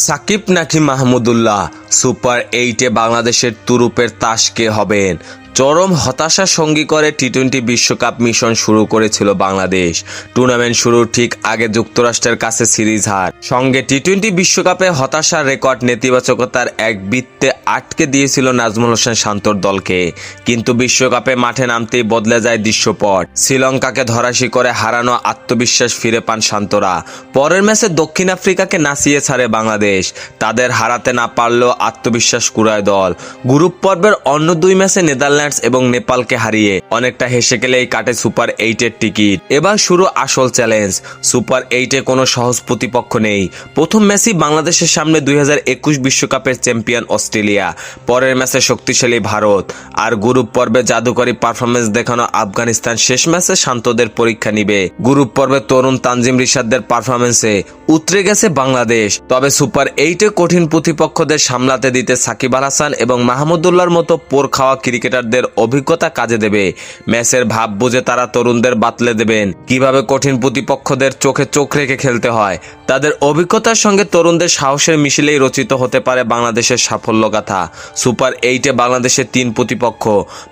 সাকিব নাকি মাহমুদুল্লাহ সুপার 8-এ বাংলাদেশের তুরুপের তাস কে হবেন? চরম হতাশা সঙ্গী করে টি-20 বিশ্বকাপ মিশন শুরু করেছিল বাংলাদেশ। টুর্নামেন্ট শুরুর ঠিক আগে যুক্তরাষ্ট্রের কাছে সিরিজ হার সঙ্গে টি-20 বিশ্বকাপে হতাশার রেকর্ড নেতিবাচকতার এক বৃত্তে আটকে দিয়েছিল নাজমুল হোসেন শান্তর দলকে। কিন্তু বিশ্বকাপে মাঠে নামতেই বদলে যায় দৃশ্যপট। শ্রীলঙ্কাকে ধরাশি করে হারানো আত্মবিশ্বাস ফিরে পান শান্তরা। পরের ম্যাচে দক্ষিণ আফ্রিকাকে নাচিয়ে ছাড়ে বাংলাদেশ। তাদের হারাতে না পারলেও আত্মবিশ্বাস কুড়ায় দল। গ্রুপ পর্বের অন্য দুই ম্যাচে নেদারল্যান্ডস এবং নেপালকে হারিয়ে অনেকটা হেসে গেলেই কাটে সুপার 8-এর টিকিট। এবার শুরু আসল চ্যালেঞ্জ। সুপার 8-এ কোনো সহজ প্রতিপক্ষ নেই। প্রথম ম্যাচই বাংলাদেশের সামনে 2021 বিশ্বকাপের চ্যাম্পিয়ন অস্ট্রেলিয়া, পরের ম্যাচে শক্তিশালী ভারত, আর গ্রুপ পর্বে জাদুকরী পারফরমেন্স দেখানো আফগানিস্তান শেষ ম্যাচে শান্তদের পরীক্ষা নিবে। গ্রুপ পর্বে তরুণ তানজিম রিশাদদের পারফরমেন্সে উতরে গেছে বাংলাদেশ। তবে সুপার 8-এ কঠিন প্রতিপক্ষদের সামলাতে দিতে সাকিব আল হাসান এবং মাহমুদুল্লাহর মতো পোর খাওয়া ক্রিকেটারদের অভিজ্ঞতা কাজে দেবে। ম্যাচের ভাব বুঝে তারা তরুণদের বাতলে দেবেন কিভাবে কঠিন প্রতিপক্ষদের চোখে চোখ রেখে খেলতে হয়। তাদের অভিজ্ঞতার সঙ্গে তরুণদের সাহসের মিশেলেই রচিত হতে পারে বাংলাদেশের সাফল্য গাথা। সুপার 8-এ বাংলাদেশের তিন প্রতিপক্ষ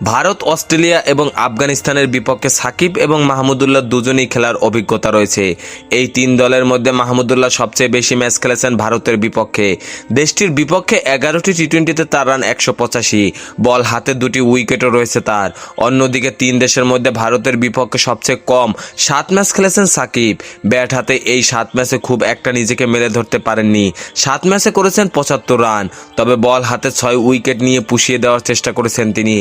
ভারত, অস্ট্রেলিয়া এবং আফগানিস্তানের বিপক্ষে সাকিব এবং মাহমুদুল্লাহ দুজনেই খেলার অভিজ্ঞতা রয়েছে। এই তিন দলের মধ্যে মাহমুদুল্লাহ সবচেয়ে বেশি ম্যাচ খেলেছেন ভারতের বিপক্ষে। দেশটির বিপক্ষে 11টি টি-20-তে তার রান 185, বল হাতে 2টি উইকেটও রয়েছে তার। অন্যদিকে তিন দেশের মধ্যে ভারতের বিপক্ষে সবচেয়ে কম 7 ম্যাচ খেলেছেন সাকিব। ব্যাট হাতে এই 7 ম্যাচে খুব একটা নিজেকে মেলে ধরতে পারেননি। 7 ম্যাচে করেছেন 75 রান, তবে বল হাতে 6 উইকেট নিয়ে পুষিয়ে দেওয়ার চেষ্টা করেছেন তিনি।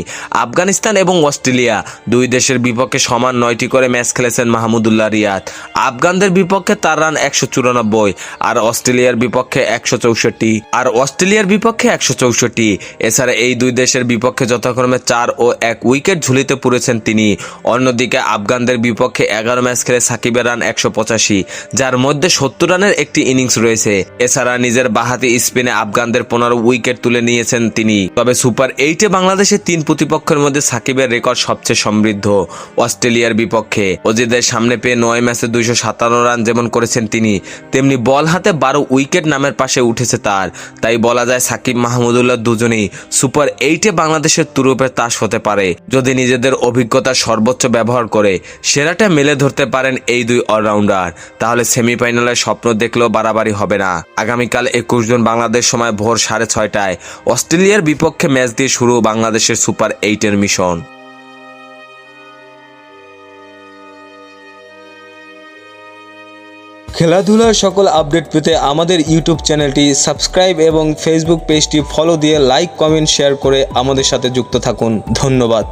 আফগানিস্তান এবং অস্ট্রেলিয়া দুই দেশের বিপক্ষে সমান 9টি করে ম্যাচ খেলেছেন মাহমুদুল্লাহ রিয়াদ। আফগানদের বিপক্ষে তার রান 194 আর অস্ট্রেলিয়ার বিপক্ষে 164। এছাড়া এই দুই দেশের বিপক্ষে যথাক্রমে 4 ও 1 উইকেট ঝুলিতে পুরেছেন তিনি। অন্যদিকে আফগানদের বিপক্ষে 11 ম্যাচ খেলে সাকিবের রান 185, যার মধ্যে 70 রানের একটি ইনিংস রয়েছে। এছাড়া নিজের বাঁহাতি স্পিনে আফগানদের 15 উইকেট তুলে নিয়েছেন তিনি। তবে সুপার 8-এ বাংলাদেশের তিন প্রতিপক্ষের মধ্যে সাকিবের রেকর্ড সবচেয়ে সমৃদ্ধ। অস্ট্রেলিয়ার বিপক্ষে অজিদের সামনে পেয়ে 9 ম্যাচে 257 রান যেমন করেছেন তিনি, তেমনি বল হাতে 12 উইকেট নামের পাশে উঠেছে তার। তাই বলা যায় সাকিব মাহমুদুল্লাহ দুজনেই সুপার 8-এ বাংলাদেশের তুরুপের তাস হতে পারে যদি নিজেদের অভিজ্ঞতার সর্বোচ্চ ব্যবহার করে সেরাটা মেলে ধরতে পারেন এই দুই অলরাউন্ডার। তাহলে সেমিফাইনালের স্বপ্ন দেখলেও বাড়াবাড়ি হবে না। আগামীকাল 21 জুন বাংলাদেশ সময় ভোর 6:30টায় অস্ট্রেলিয়ার বিপক্ষে ম্যাচ দিয়ে শুরু বাংলাদেশের সুপার 8-এর মিশন। খেলাধুলার সকল আপডেট পেতে আমাদের ইউটিউব চ্যানেলটি সাবস্ক্রাইব এবং ফেসবুক পেজটি ফলো দিয়ে লাইক, কমেন্ট, শেয়ার করে আমাদের সাথে যুক্ত থাকুন। ধন্যবাদ।